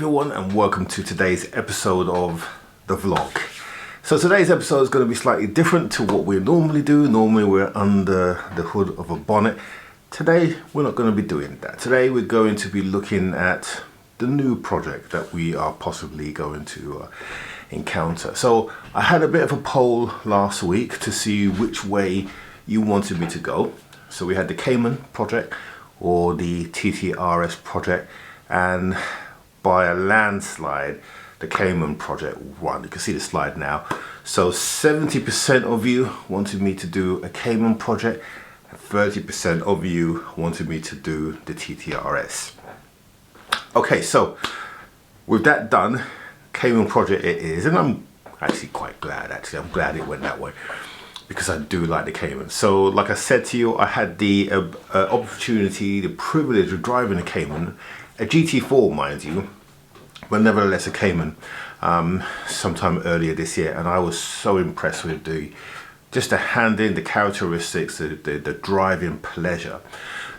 everyone, and welcome to today's episode of the vlog. So today's episode is going to be slightly different to what we normally do. Normally we're under the hood of a bonnet. Today we're not going to be doing that. Today we're going to be looking at the new project that we are possibly going to encounter. So I had a bit of a poll last week to see which way you wanted me to go. So we had the Cayman project or the TTRS project, and by a landslide the Cayman project won. You can see the slide now. So 70% of you wanted me to do a Cayman project, and 30% of you wanted me to do the TTRS. Okay, so with that done, Cayman project it is, and I'm actually quite glad. I'm glad it went that way, because I do like the Cayman. So like I said to you, I had the opportunity, the privilege of driving a Cayman, a GT4 mind you, but nevertheless a Cayman, sometime earlier this year, and I was so impressed with the handling, the characteristics, the driving pleasure.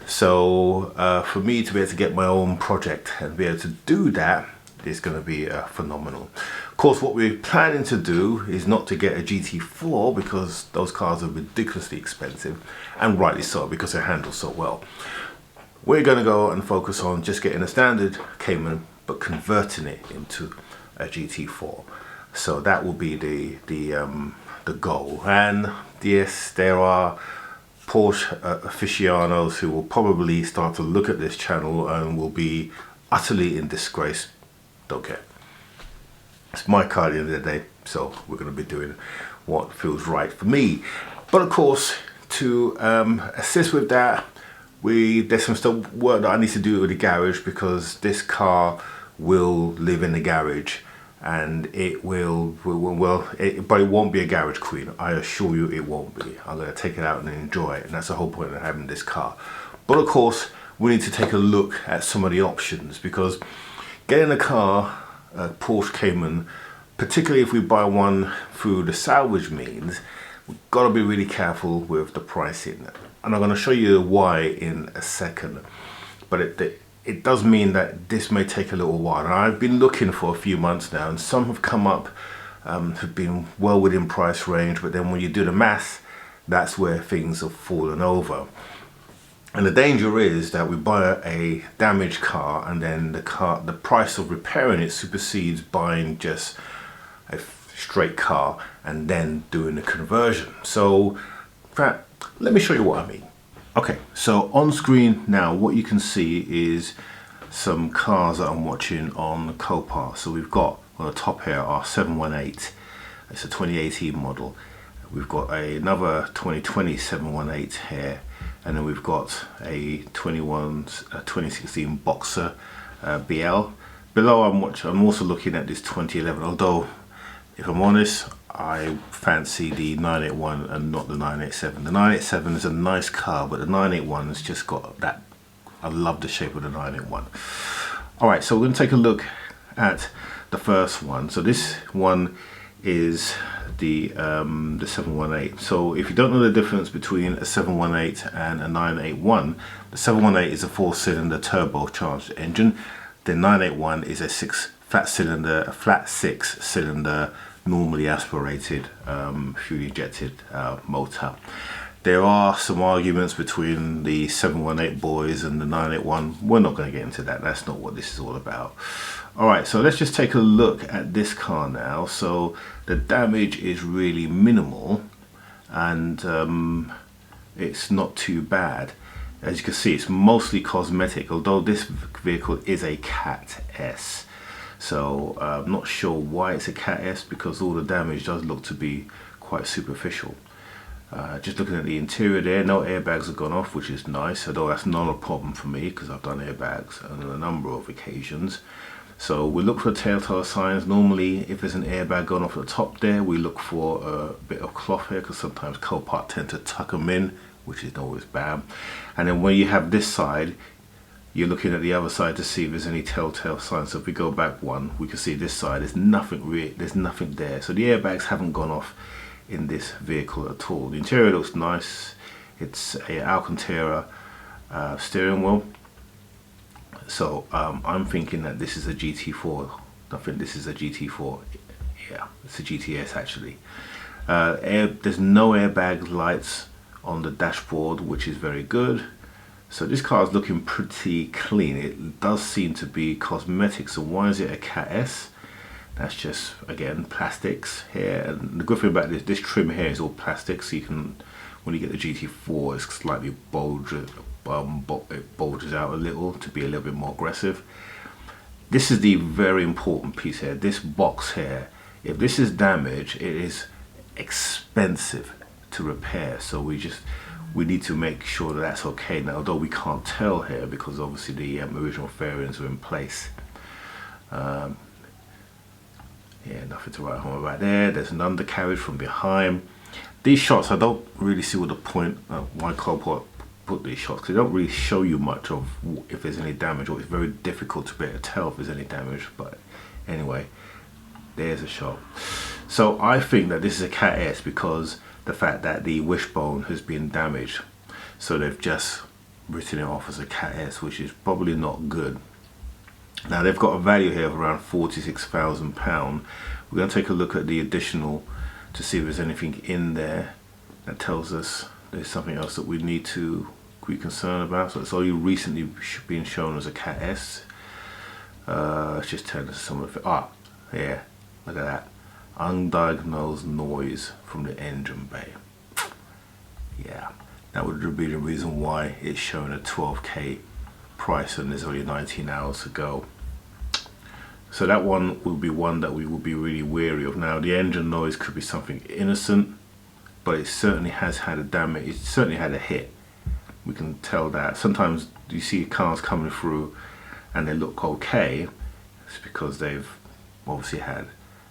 So for me to be able to get my own project and be able to do that is going to be phenomenal. Of course, what we're planning to do is not to get a GT4, because those cars are ridiculously expensive, and rightly so, because they handle so well. We're going to go and focus on just getting a standard Cayman but converting it into a GT4. So that will be the goal. And yes, there are Porsche aficionados who will probably start to look at this channel and will be utterly in disgrace. Don't care. It's my car at the end of the day, so we're going to be doing what feels right for me. But of course, to assist with that, there's some work that I need to do with the garage, because this car will live in the garage, and but it won't be a garage queen. I assure you it won't be. I'm going to take it out and enjoy it, and that's the whole point of having this car. But of course, we need to take a look at some of the options, because getting a car, a Porsche Cayman, particularly if we buy one through the salvage means, we've got to be really careful with the pricing. And I'm going to show you why in a second. But it does mean that this may take a little while. And I've been looking for a few months now, and some have come up, have been well within price range, but then when you do the math, that's where things have fallen over. And the danger is that we buy a damaged car, and then the price of repairing it supersedes buying just a straight car and then doing the conversion. So in fact, let me show you what I mean. Okay, so on screen now, what you can see is some cars that I'm watching on the Copart. So we've got on the top here our 718. It's a 2018 model. We've got another 2020 718 here, and then we've got a 2016 Boxer BL. Below I'm also looking at this 2011, although if I'm honest, I fancy the 981 and not the 987. The 987 is a nice car, but the 981 has just got that. I love the shape of the 981. Alright, so we're going to take a look at the first one. So this one is the 718. So if you don't know the difference between a 718 and a 981, the 718 is a 4-cylinder turbocharged engine. The 981 is a flat 6-cylinder normally aspirated fuel injected motor. There are some arguments between the 718 boys and the 981. We're not going to get into that. That's not what this is all about. Alright, so let's just take a look at this car now. So the damage is really minimal, and it's not too bad. As you can see, it's mostly cosmetic, although this vehicle is a Cat S. So I'm not sure why it's a Cat S, because all the damage does look to be quite superficial. Just looking at the interior there, no airbags have gone off, which is nice, although that's not a problem for me because I've done airbags on a number of occasions. So we look for telltale signs. Normally if there's an airbag gone off at the top there, we look for a bit of cloth here, because sometimes Copart tend to tuck them in, which is always bad. And then when you have this side, you're looking at the other side to see if there's any telltale signs. So if we go back one, we can see this side, there's nothing there. So the airbags haven't gone off in this vehicle at all. The interior looks nice. It's a Alcantara steering wheel. So I'm thinking that this is a GT4. I think this is a GT4. Yeah, it's a GTS actually. There's no airbag lights on the dashboard, which is very good. So this car is looking pretty clean. It does seem to be cosmetic. So why is it a Cat S? That's just, again, plastics here. And the good thing about this trim here is all plastic. So you can, when you get the GT4, it's slightly it bulges out a little to be a little bit more aggressive. This is the very important piece here. This box here, if this is damaged, it is expensive to repair. So we need to make sure that that's okay. Now, although we can't tell here because obviously the original fairings are in place. Yeah, nothing to write home about there. There's an undercarriage from behind. These shots, I don't really see what the point why Copart put these shots, because they don't really show you much of if there's any damage, or it's very difficult to be able to tell if there's any damage. But anyway, there's a shot. So I think that this is a Cat S because the fact that the wishbone has been damaged. So they've just written it off as a Cat S, which is probably not good. Now they've got a value here of around £46,000. We're going to take a look at the additional to see if there's anything in there that tells us there's something else that we need to be concerned about. So it's only recently been shown as a Cat S. Let's just turn to some of it. Yeah, look at that. Undiagnosed noise from the engine bay. Yeah, that would be the reason why it's showing a 12k price and there's only 19 hours to go. So that one will be one that we will be really wary of. Now the engine noise could be something innocent, but it certainly has had a damage. It certainly had a hit. We can tell that. Sometimes you see cars coming through and they look okay. It's because they've obviously had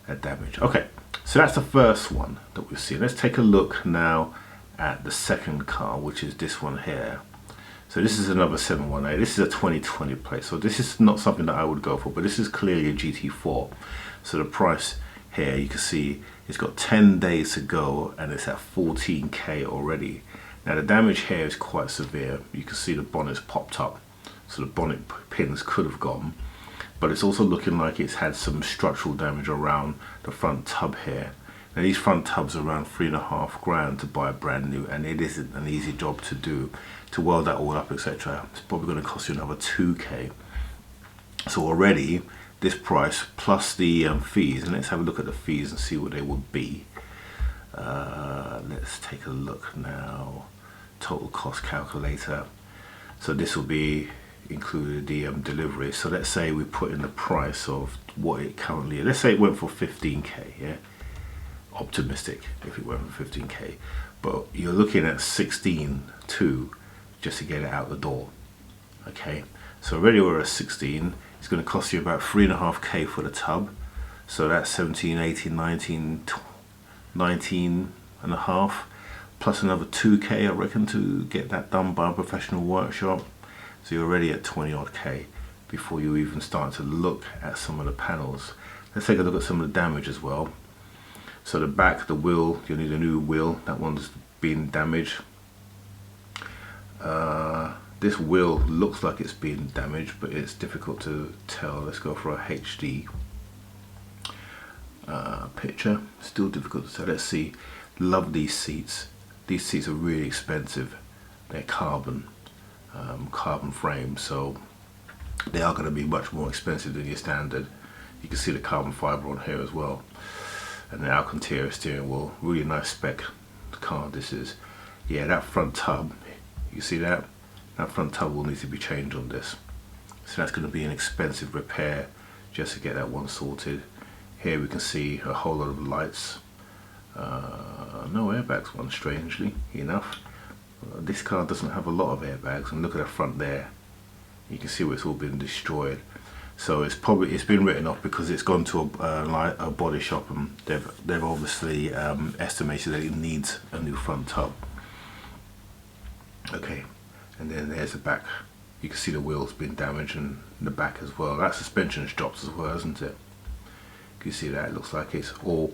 a damage. Okay, so that's the first one that we've seen. Let's take a look now at the second car, which is this one here. So this is another 718. This is a 2020 plate. So this is not something that I would go for, but this is clearly a GT4. So the price here, you can see it's got 10 days to go and it's at 14k already. Now the damage here is quite severe. You can see the bonnet's popped up. So the bonnet pins could have gone, but it's also looking like it's had some structural damage around the front tub here. Now these front tubs are around £3.5 grand to buy brand new, and it isn't an easy job to do, to weld that all up, etc. It's probably going to cost you another 2k. So already this price plus the fees, and let's have a look at the fees and see what they would be. Let's take a look now. Total cost calculator. So this will be included the delivery. So let's say we put in the price of what it currently is. Let's say it went for 15k. Yeah, optimistic if it went for 15k, but you're looking at 16.2 just to get it out the door. Okay, so already we're at 16. It's going to cost you about 3.5k for the tub, so that's 17, 18, 19 and a half, plus another 2k I reckon to get that done by a professional workshop. So you're already at 20 odd k before you even start to look at some of the panels. Let's take a look at some of the damage as well. So the back, the wheel, you'll need a new wheel. That one's been damaged. This wheel looks like it's been damaged, but it's difficult to tell. Let's go for a HD picture. Still difficult to tell. Let's see. Love these seats. These seats are really expensive. They're carbon frame, so they are going to be much more expensive than your standard. You can see the carbon fiber on here as well. And the Alcantara steering wheel, really nice spec car this is. Yeah, that front tub, you see that? That front tub will need to be changed on this. So that's going to be an expensive repair just to get that one sorted. Here we can see a whole lot of lights. No airbags one, strangely enough. This car doesn't have a lot of airbags, and look at the front there. You can see where it's all been destroyed. So it's been written off because it's gone to a body shop, and they've obviously estimated that it needs a new front tub. Okay, and then there's the back. You can see the wheels been damaged and the back as well. That suspension's dropped as well, isn't it? You see that? It looks like it's all,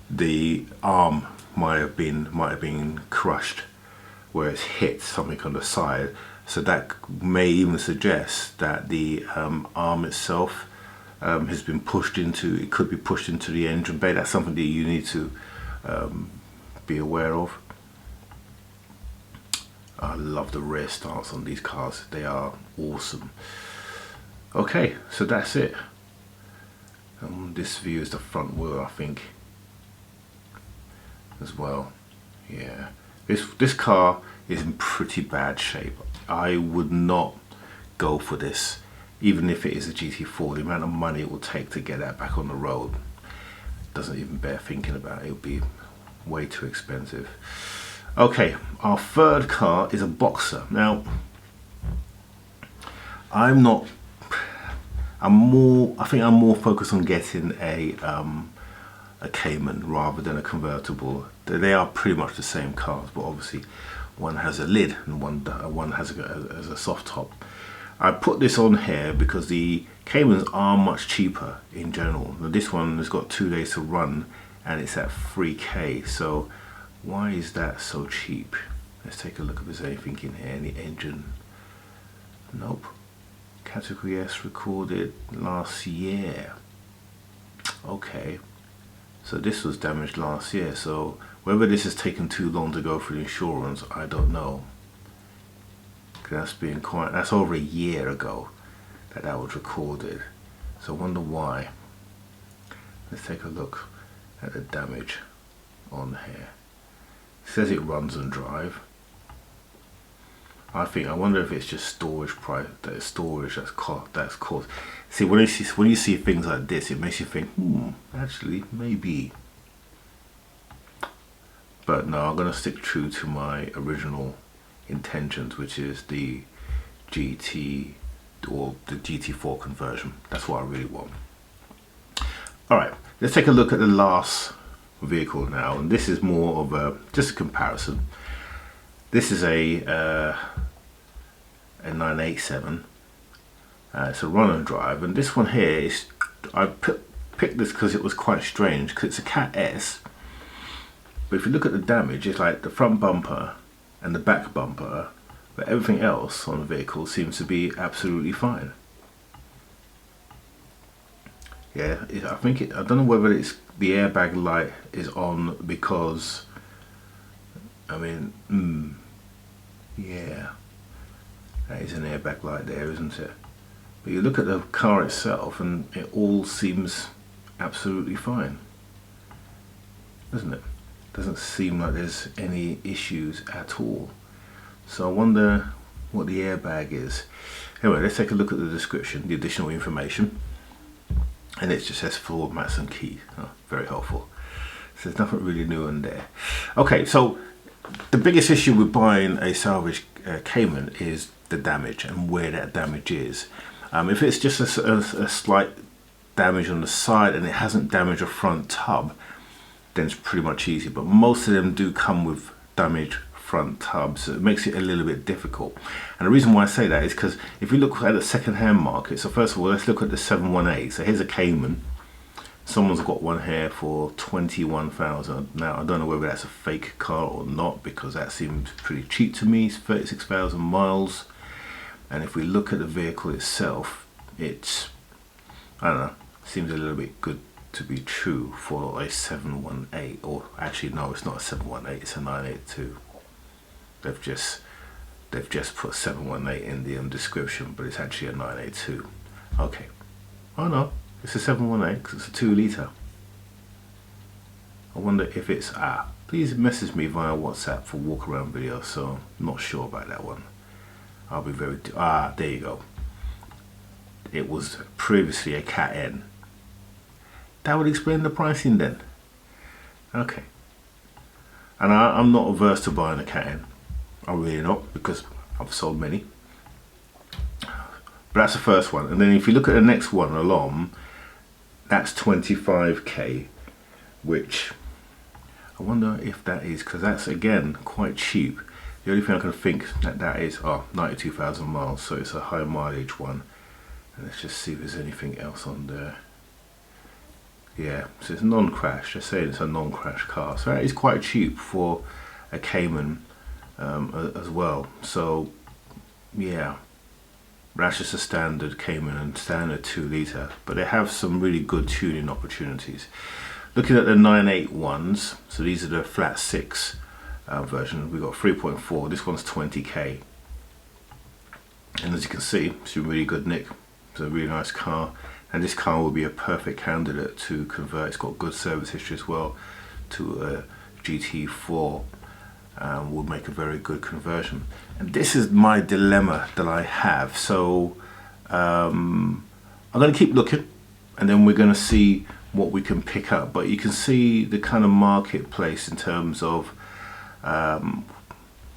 the arm might have been crushed where it's hit something on the side, So that may even suggest that the arm itself has been pushed into, it could be pushed into the engine bay. That's something that you need to be aware of. I love the rear stance on these cars. They are awesome. Okay, so that's it. This view is the front wheel, I think, as well. Yeah, this car is in pretty bad shape. I would not go for this, even if it is a GT4. The amount of money it will take to get that back on the road doesn't even bear thinking about. It would be way too expensive. Okay, our third car is a Boxer. Now, I think I'm more focused on getting a Cayman rather than a convertible. They are pretty much the same cars, but obviously one has a lid and one has a soft top. I put this on here because the Caymans are much cheaper in general. Now, this one has got 2 days to run and it's at 3K. So why is that so cheap? Let's take a look if there's anything in here. Any engine? Nope. Category S recorded last year. Okay, so this was damaged last year. So whether this has taken too long to go through insurance, I don't know. That's over a year ago that was recorded. So I wonder why. Let's take a look at the damage on here. It says it runs and drive. I wonder if it's just storage that's caused. See, when you see things like this, it makes you think, actually, maybe. But no, I'm gonna stick true to my original intentions, which is the GT or the GT4 conversion. That's what I really want. All right, let's take a look at the last vehicle now, and this is more of just a comparison. This is a 987. It's a run and drive, and this one here is, I picked this because it was quite strange because it's a Cat S. But if you look at the damage, it's like the front bumper and the back bumper, but everything else on the vehicle seems to be absolutely fine. Yeah, I don't know whether it's the airbag light is on because, yeah, that is an airbag light there, isn't it? But you look at the car itself and it all seems absolutely fine, doesn't it? Doesn't seem like there's any issues at all. So I wonder what the airbag is. Anyway, let's take a look at the description, the additional information. And it just says floor mats and key. Oh, very helpful. So there's nothing really new in there. Okay, so the biggest issue with buying a salvage Cayman is the damage and where that damage is. If it's just a slight damage on the side and it hasn't damaged a front tub, then it's pretty much easy. But most of them do come with damaged front tubs, so it makes it a little bit difficult. And the reason why I say that is because if you look at the second-hand market, so first of all, let's look at the 718. So here's a Cayman. Someone's got one here for 21,000. Now I don't know whether that's a fake car or not, because that seems pretty cheap to me. It's 36,000 miles. And if we look at the vehicle itself, it's, I don't know, seems a little bit good to be true for a 718. Or actually no, it's not a 718, it's a 982. They've just put 718 in the description, but it's actually a 982. Okay. Oh no, it's a 718 because it's a 2 litre. I wonder if it's, please message me via WhatsApp for walk around videos, so I'm not sure about that one. I'll be very, there you go. It was previously a Cat N. That would explain the pricing then. Okay. And I'm not averse to buying a Cat N. I'm really not, because I've sold many. But that's the first one. And then if you look at the next one along, that's 25k, which I wonder if that is, because that's again quite cheap. The only thing I can think that is 92,000 miles, so it's a high mileage one. And let's just see if there's anything else on there. Yeah, so it's non-crash. They're saying it's a non-crash car, so that is quite cheap for a Cayman as well. So yeah, that's just a standard Cayman and standard 2 litre, but they have some really good tuning opportunities. Looking at the 981s, so these are the flat 6 version. We've got 3.4, this one's 20k, and as you can see, it's in really good nick. It's a really nice car, and this car will be a perfect candidate to convert. It's got good service history as well to a GT4. Will make a very good conversion. And this is my dilemma that I have. So I'm going to keep looking, and then we're going to see what we can pick up. But you can see the kind of marketplace in terms of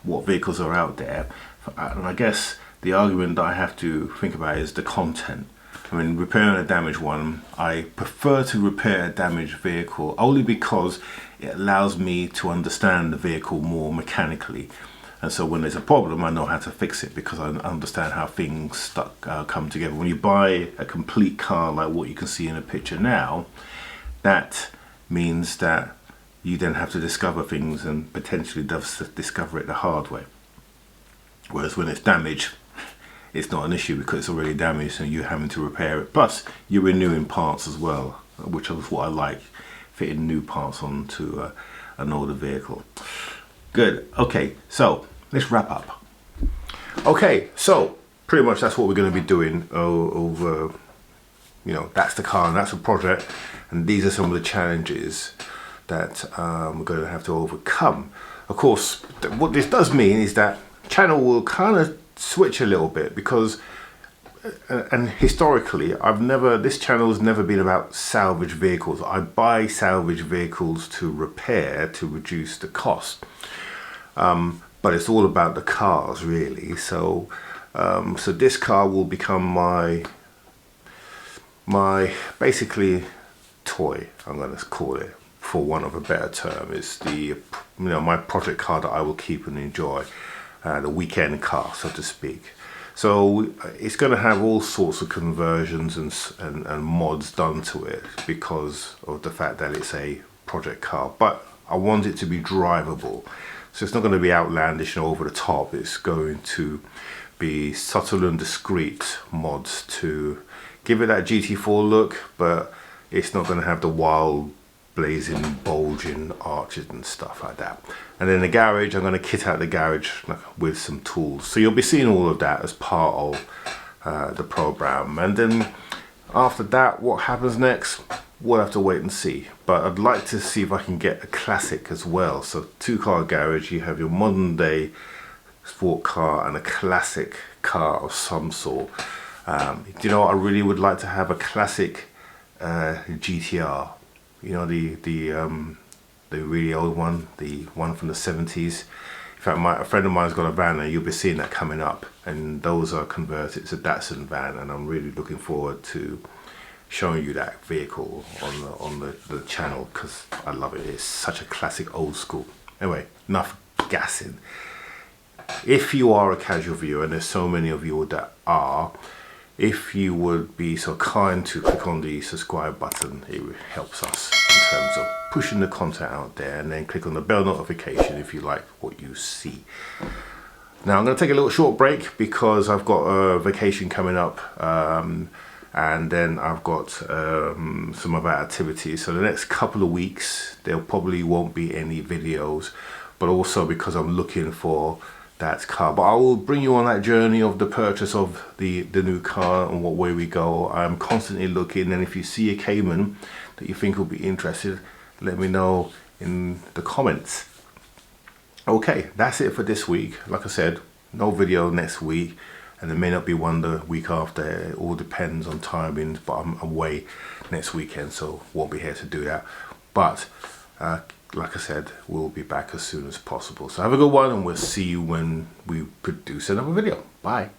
what vehicles are out there. And I guess the argument that I have to think about is the content. I mean, repairing a damaged one, I prefer to repair a damaged vehicle only because it allows me to understand the vehicle more mechanically. And so when there's a problem, I know how to fix it because I understand how things come together. When you buy a complete car like what you can see in the picture now, that means that you then have to discover things and potentially discover it the hard way. Whereas when it's damaged, it's not an issue because it's already damaged and you're having to repair it. Plus, you're renewing parts as well, which is what I like, fitting new parts onto an older vehicle. Good. Okay, so let's wrap up. Okay, so pretty much that's what we're going to be doing over, you know, that's the car and that's a project, and these are some of the challenges that we're going to have to overcome. Of course, what this does mean is that channel will kind of switch a little bit because and historically this channel has never been about salvage vehicles. I buy salvage vehicles to repair to reduce the cost, but it's all about the cars really. So so this car will become my basically toy, I'm going to call it, for want of a better term. Is my project car that I will keep and enjoy. The weekend car, so to speak. So it's going to have all sorts of conversions and mods done to it because of the fact that it's a project car. But I want it to be drivable. So it's not going to be outlandish and over the top. It's going to be subtle and discreet mods to give it that GT4 look, but it's not going to have the wild blazing bulging arches and stuff like that. And in the garage, I'm going to kit out the garage with some tools, so you'll be seeing all of that as part of the program. And then after that, what happens next, we'll have to wait and see. But I'd like to see if I can get a classic as well. So 2-car garage, you have your modern day sport car and a classic car of some sort. You know what, I really would like to have a classic GTR. You know, the really old one, the one from the 70s. In fact, a friend of mine's got a van and you'll be seeing that coming up, and those are converted. It's a Datsun van, and I'm really looking forward to showing you that vehicle on the channel because I love it. It's such a classic old school. Anyway, enough gassing. If you are a casual viewer, and there's so many of you that are, if you would be so kind to click on the subscribe button, it helps us in terms of pushing the content out there, and then click on the bell notification if you like what you see. Now I'm going to take a little short break because I've got a vacation coming up, and then I've got some other activities. So the next couple of weeks there probably won't be any videos, but also because I'm looking for that car. But I will bring you on that journey of the purchase of the new car and what way we go. I'm constantly looking, and if you see a Cayman that you think will be interested, let me know in the comments. Okay, that's it for this week. Like I said, no video next week, and there may not be one the week after. It all depends on timings, but I'm away next weekend, so won't be here to do that. But like I said, we'll be back as soon as possible. So have a good one, and we'll see you when we produce another video. Bye.